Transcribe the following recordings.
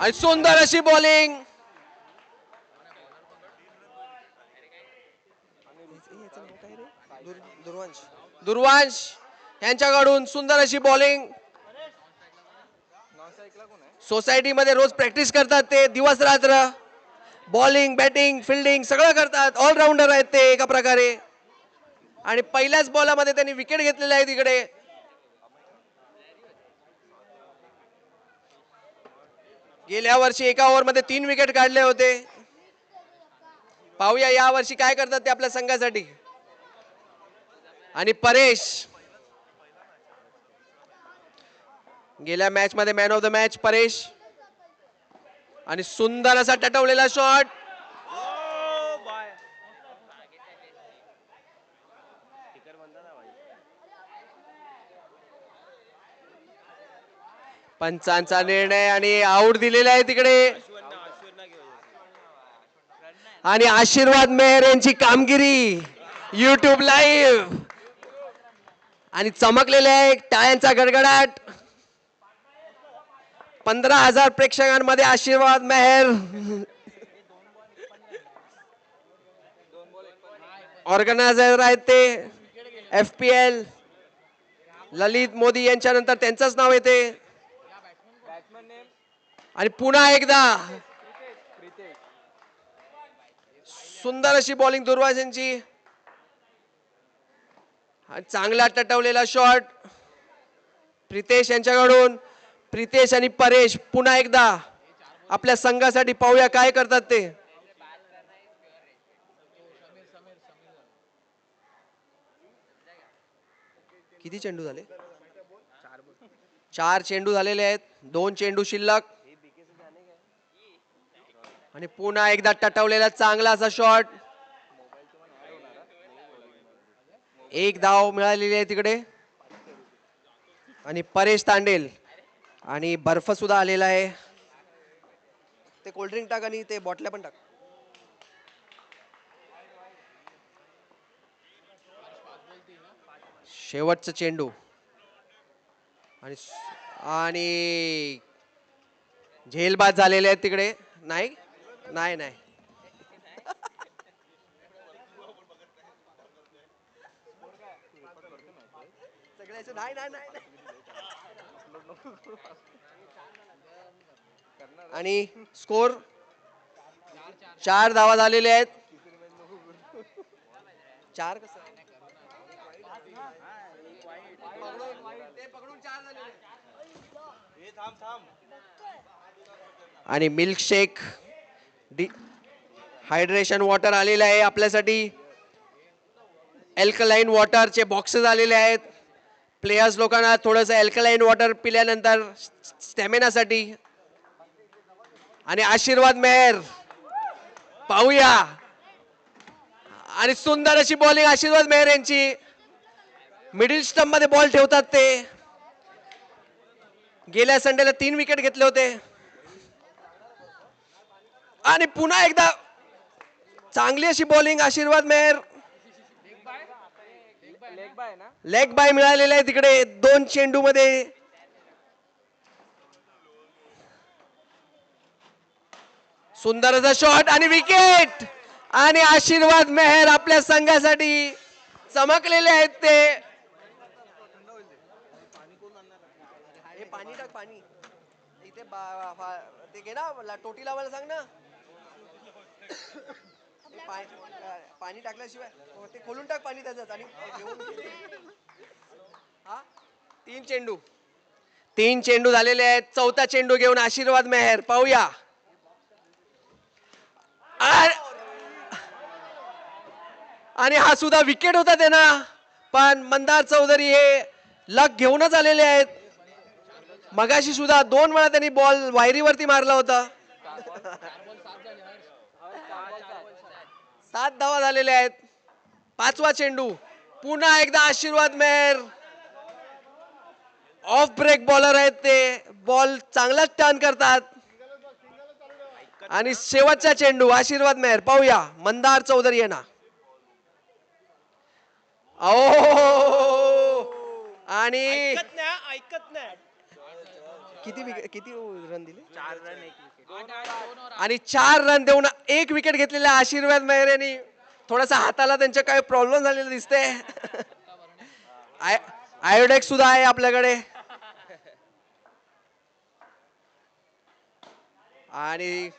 आणि सुंदर अशी बॉलिंग. दुर्वांश यांच्याकडून सुंदर अशी बॉलिंग. सोसायटी मध्ये रोज प्रॅक्टिस करतात ते, दिवस रात्र बॉलिंग बॅटिंग फिल्डिंग सगळं करतात. ऑलराऊंडर आहेत ते एका प्रकारे. आणि पहिल्याच बॉलामध्ये त्यांनी विकेट घेतलेले आहे तिकडे. गेल्या वर्षी एका ओव्हरमध्ये 3 विकेट काढले होते. पाहूया या वर्षी काय करतात ते आपल्या संघासाठी. आणि परेश गेल्या मॅच मध्ये man of the match Paresh. आणि सुंदर असा टटवलेला शॉट. पंचांचा निर्णय आणि आऊट दिलेला आहे तिकडे. आणि आशीर्वाद मेहर यांची कामगिरी YouTube लाईव्ह. आणि चमकलेले आहे टाळ्यांचा गडगडाट. 15,000 प्रेक्षकांमध्ये आशीर्वाद मेहर ऑर्गनायझर आहेत ते. FPL ललित मोदी यांच्या नंतर त्यांचंच नाव येते. आणि पुन्हा एकदा सुंदर अशी बॉलिंग दुर्वांश यांची. चांगला टटवलेला शॉट प्रितेश यांच्याकडून. प्रितेश आणि परेश पुन्हा एकदा आपल्या संघासाठी. पाहूया काय करतात ते. किती चेंडू झाले? 4 चेंडू झालेले आहेत. 2 चेंडू शिल्लक. आणि पुन्हा एकदा टटवलेला चांगला असा शॉट. 1 धाव मिळालेली आहे तिकडे. आणि परेश तांडेल आणि बर्फ सुद्धा आलेला आहे. ते कोल्ड्रिंक टाक आणि ते बॉटल्या पण टाक. शेवटचा चेंडू. आणि झेलबाद झालेले आहेत तिकडे. नाही नाही नाही आणि स्कोर 4 धावा झालेले आहेत. 4 कसं आणि मिल्कशेक हायड्रेशन वॉटर आलेलं आहे आपल्यासाठी. अल्कलाइन वॉटरचे बॉक्सेस आलेले आहेत. प्लेयर्स लोकांना थोडंसं अल्कलाइन वॉटर पिल्यानंतर स्टॅमिनासाठी. आणि आशीर्वाद मेहर पाहूया. आणि सुंदर अशी बॉलिंग आशीर्वाद मेहर यांची. मिडिल स्टंप मध्ये बॉल ठेवतात ते. गेल्या संडेला 3 विकेट घेतले होते. आणि पुन्हा एकदा चांगली अशी बॉलिंग आशीर्वाद मेहर. लेग बाय मिळालेला आहे तिकडे 2 चेंडू मध्ये. सुंदर असा शॉट आणि विकेट. आणि आशीर्वाद मेहर आपल्या संघासाठी चमकलेले आहेत ते. पाणी टाक पाणी इथे ते घे ना टोटी लावायला सांग ना. पाणी टाकल्याशिवाय ते खोलून टाक पाणी त्याच्यात. आणि 3 चेंडू झालेले आहेत. 4था चेंडू घेऊन आशीर्वाद मेहर. पाहूया. आणि हा सुद्धा विकेट होता त्यांना. पण मंदार चौधरी हे लक घेऊनच आलेले आहेत. मगाशी सुद्धा 2 वेळा त्यांनी बॉल वायरीवरती मारला होता. 7 धावा झालेल्या आहेत. 5वा चेंडू. पुन्हा एकदा आशीर्वाद मेहर ऑफ ब्रेक बॉलर आहेत ते. बॉल चांगलाच टर्न करतात. आणि शेवटचा चेंडू आशीर्वाद मेहर. पाहूया मंदार चौधरी यांना. आणि किती रन दिले? 4 रन 1 विकेट. आणि 4 रन देऊन 1 विकेट घेतलेल्या आशीर्वाद मेहर यांनी थोडासा हाताला त्यांच्या काही प्रॉब्लेम झालेला दिसते. आयोडेक्स सुद्धा आहे आपल्याकडे. आणि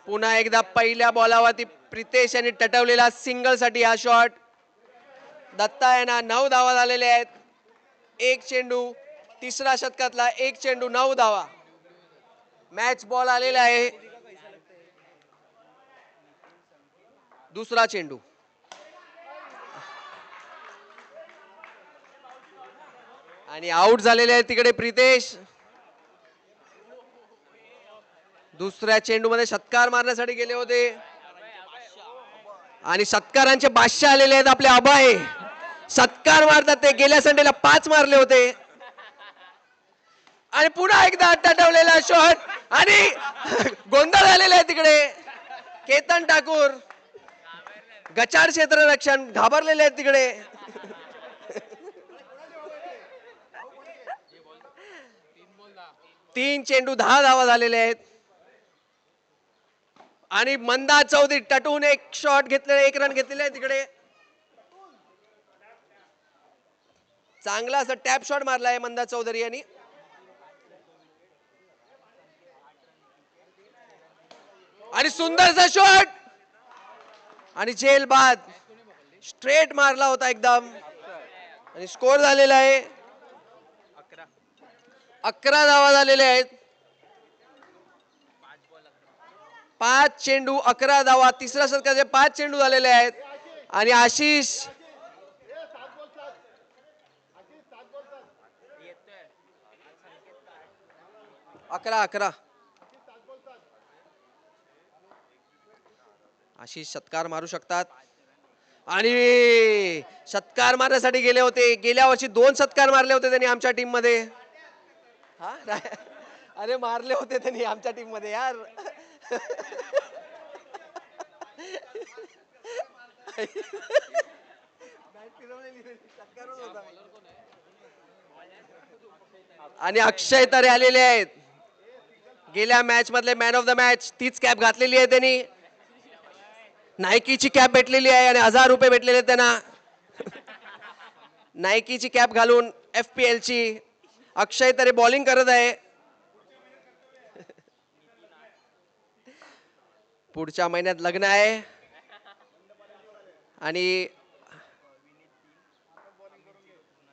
पुन्हा एकदा पहिल्या बॉलावरती प्रितेश यांनी टटवलेला सिंगल साठी हा शॉट. दत्ता यांना 9 धावा झालेले आहेत. एक चेंडू, तिसरा षटकातला एक चेंडू, 9 धावा. मॅच बॉल आलेला आहे. दुसरा चेंडू आणि आउट झालेले आहे तिकडे प्रितेश. दुसऱ्या चेंडू मध्ये षटकार मारण्यासाठी गेले होते आणि षटकारांचे बादशाह आलेले आहेत आपले अभय. षटकार मारतात ते. गेल्या संडेला 5 मारले होते. आणि पुन्हा एकदा टटवलेला शॉट आणि गोंधळ झालेला आहे तिकडे. केतन ठाकूर गचाड क्षेत्ररक्षण घाबरलेले आहेत तिकडे. 3 चेंडू 10 धावा झालेले आहेत. आणि मंदा चौधरी टटून एक शॉट घेतलेला, 1 रन घेतलेले आहे तिकडे. चांगला असा टॅप शॉट मारलाय मंदा चौधरी यांनी. आणि सुंदरचा शॉट आणि जेल बाद. स्ट्रेट मारला होता एकदम. आणि स्कोर झालेला आहे 11 धावा झालेले आहेत. 5 चेंडू 11 धावा. तिसऱ्या षटकाचे 5 चेंडू झालेले आहेत. आणि आशिष 11 आशिष षटकार मारू शकतात. आणि षटकार मारण्यासाठी गेले होते. गेल्या वर्षी 2 षटकार मारले होते त्यांनी आमच्या टीम मध्ये. हा अरे मारले होते त्यांनी आमच्या टीम मध्ये यार. आणि अक्षय तरे आलेले आहेत. गेल्या मॅच मधले मॅन ऑफ द मॅच. तीच कॅप घातलेली आहे त्यांनी. नायकीची कॅप भेटलेली आहे आणि 1000 रुपये भेटलेले त्यांना. नायकीची कॅप घालून FPL ची अक्षय तरे बॉलिंग करत आहे. पुढच्या महिन्यात लग्न आहे आणि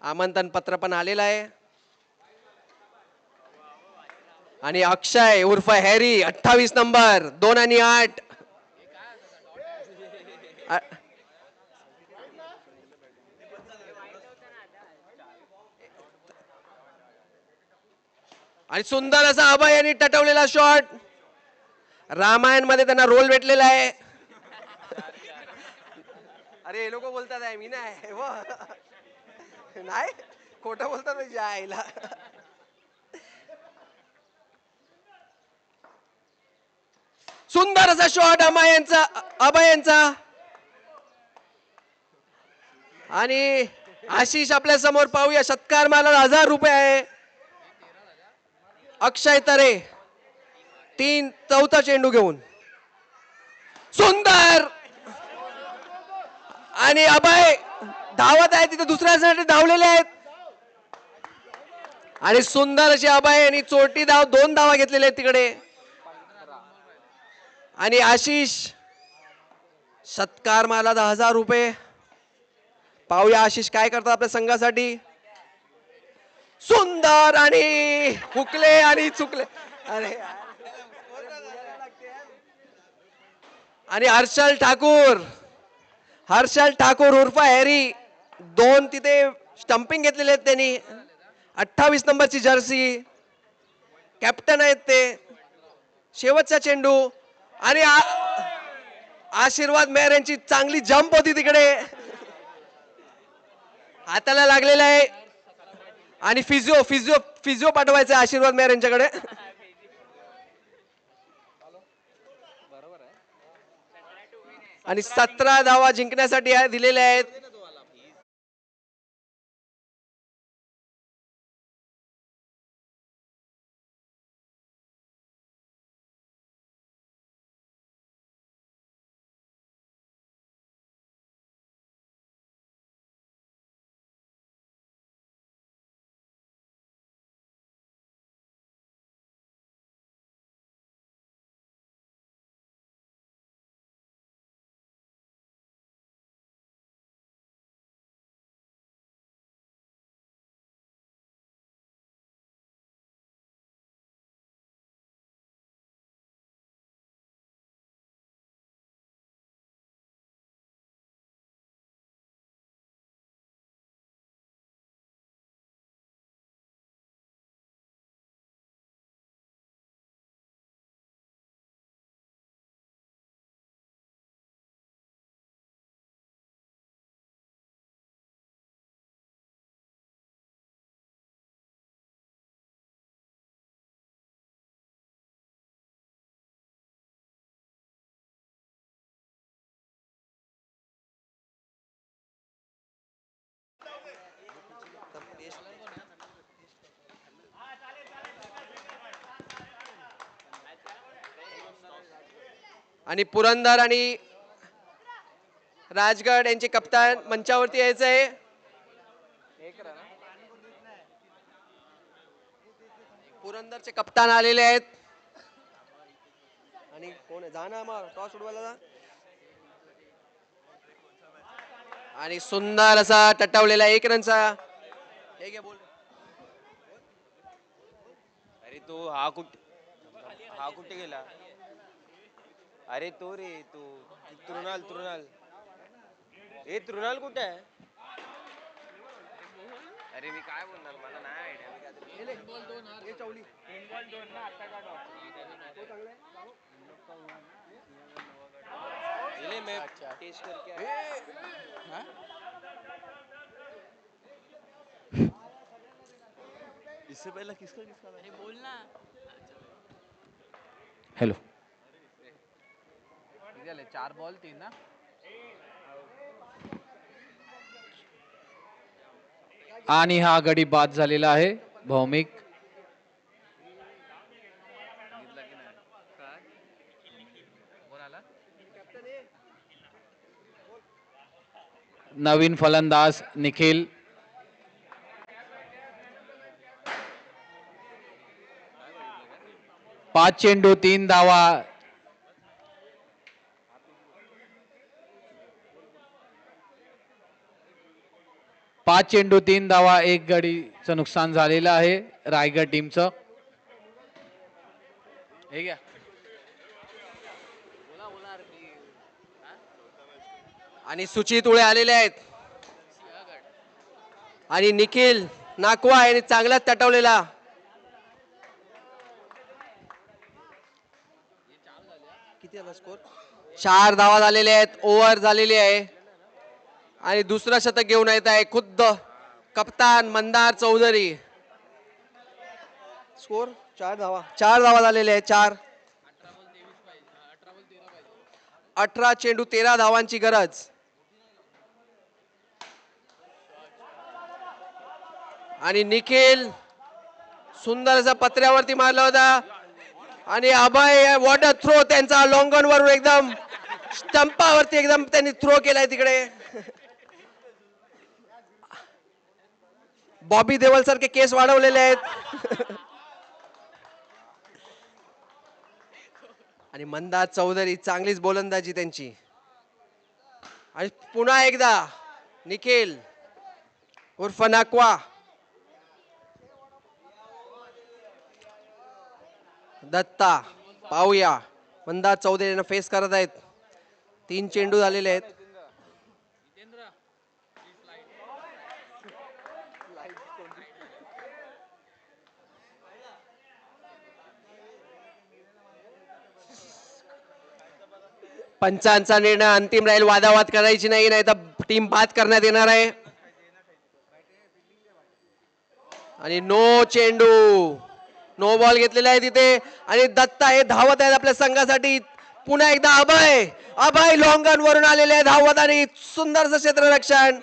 आमंत्रण पत्र पण आलेलं आहे. आणि अक्षय उर्फ हॅरी 28 नंबर 2 आणि 8. आणि सुंदर असा अभय यांनी टटवलेला शॉट. रामायण मध्ये त्यांना रोल भेटलेला आहे. अरे हे लोक बोलतात आहे मी नाही नाही खोटं बोलतात तुझ्या आईला. सुंदर असा शॉट अभय यांचा. आणि आशिष आपल्या समोर पाहूया. षटकार मारला 1000 रुपये आहे. अक्षय तरे 4था चेंडू घेऊन सुंदर. आणि अभय धावत आहे तिथे. दुसऱ्यासाठी धावलेले आहेत. आणि सुंदर अशी अभय यांनी चोटी धाव 2 धावा घेतलेले आहेत तिकडे. आणि आशिष षटकार मारला 10,000 रुपये. पाहूया आशिष काय करतात आपल्या संघासाठी. सुंदर आणि हुकले आणि चुकले. अरे आणि हर्षल ठाकूर उर्फ हॅरी 2 तिथे स्टंपिंग घेतलेले आहेत त्यांनी. 28 नंबरची जर्सी. कॅप्टन आहेत ते. शेवटचा चेंडू आणि आशीर्वाद मेहर यांची चांगली जंप होती तिकडे. हाताला लागलेला आहे. आणि फिजिओ पाठवायचं आशीर्वाद मेहर यांच्याकडे. आणि 17 धावा जिंकण्यासाठी दिलेल्या आहेत. आणि पुरंदर आणि राजगड यांचे कप्तान मंचावरती यायचं आहे. पुरंदरचे कप्तान आलेले आहेत. आणि कोण आहे जाना मग टॉस उडवायला जा. आणि सुंदर असा टटावलेला 1 रनचा हे घे बोल. अरे तो हा कुठे गेला? अरे तो रे तो तृणाल ए तृणाल कुठे आहे? अरे मी काय बोलणार मला नाही आयडिया. मी टेस्ट करके इससे पहले किसका अरे बोल ना. हॅलो. किती झाले? 4 बॉल 3 ना. आणि हा गडी बाद झालेला आहे. भौमिक नवीन फलंदाज निखिल. 5 चेंडू 3 धावा. 5 चेंडू 3 धावा 1 गडीचं नुकसान झालेलं आहे रायगड टीमचं. हे घ्या. आणि सुचित उळे आलेले आहेत. आणि निखिल नाकवा यांनी चांगलाच तटवलेला. किती आला स्कोर? 4 धावा झालेले आहेत. ओव्हर झालेली आहे. आणि दुसरं शतक घेऊन येत आहे खुद्द कप्तान मंदार चौधरी. स्कोर 4 धावा झालेले आहेत. 4 18 चेंडू 13 धावांची गरज. आणि निखिल सुंदर असा पत्र्यावरती मारला होता. आणि अभय वॉटर थ्रो त्यांचा लॉंगॉन वरून एकदम स्टंपावरती एकदम त्यांनी थ्रो केलाय तिकडे. बॉबी देवल सारखे केस वाढवलेले आहेत. आणि मंदार चौधरी चांगलीच गोलंदाजी त्यांची. आणि पुन्हा एकदा निखिल उर्फ नाकवा. दत्ता पाहूया मंदार चौधरी यांना फेस करत आहेत. 3 चेंडू झालेले आहेत. पंचांचा निर्णय अंतिम राहील. वादावाद करायची नाही, नाही तर टीम बाद करण्यात येणार आहे. आणि नो चेंडू नो बॉल घेतलेला आहे तिथे. आणि दत्ता हे धावत आहेत आपल्या संघासाठी. पुन्हा एकदा अभय लॉंगन वरून आलेले आहे धावत. आणि सुंदरचं क्षेत्ररक्षण.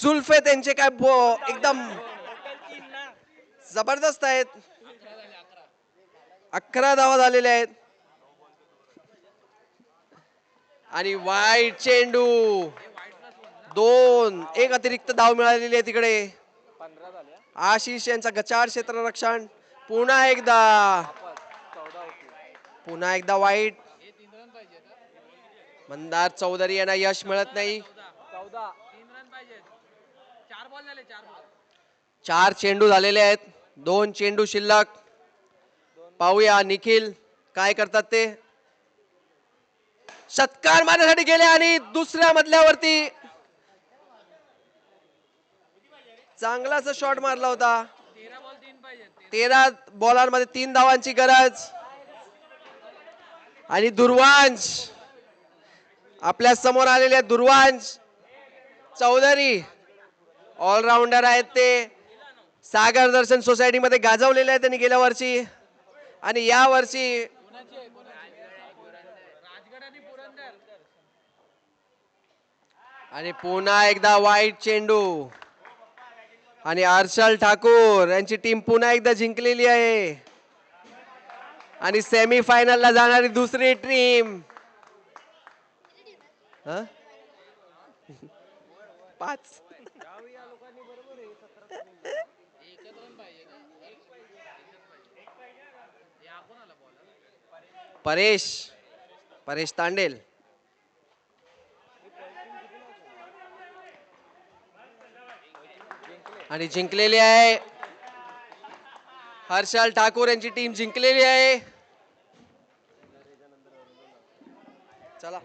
जुल्फे त्यांचे काय एकदम जबरदस्त आहेत. 11 धावा झालेल्या आहेत. आणि वाईट चेंडू 2 एक अतिरिक्त धाव मिळालेली आहे तिकडे. आशिष यांचा गचाळ क्षेत्ररक्षण. पुन्हा एकदा वाईट. मंदार चौधरी यांना यश मिळत नाही. 4 चेंडू झालेले आहेत. 2 चेंडू शिल्लक. पाहूया निखिल काय करतात ते. षटकार मारण्यासाठी गेले आणि दुसऱ्या मधल्यावरती चांगलाच शॉट मारला होता. 13 बॉलांमध्ये 3 धावांची गरज. आणि दुर्वांश आपल्या समोर आलेले दुर्वांश चौधरी ऑलराऊंडर आहेत ते. सागर दर्शन सोसायटी मध्ये गाजवलेले आहेत त्यांनी गेल्या वर्षी. आणि या वर्षी आणि पुन्हा एकदा वाईट चेंडू. आणि हर्षल ठाकूर यांची टीम पुन्हा एकदा जिंकलेली आहे. आणि सेमी फायनल ला जाणारी दुसरी टीम हा? 5. परेश परेश तांडेल. आणि जिंकलेली आहे हर्षल ठाकूर यांची टीम जिंकलेली आहे. चला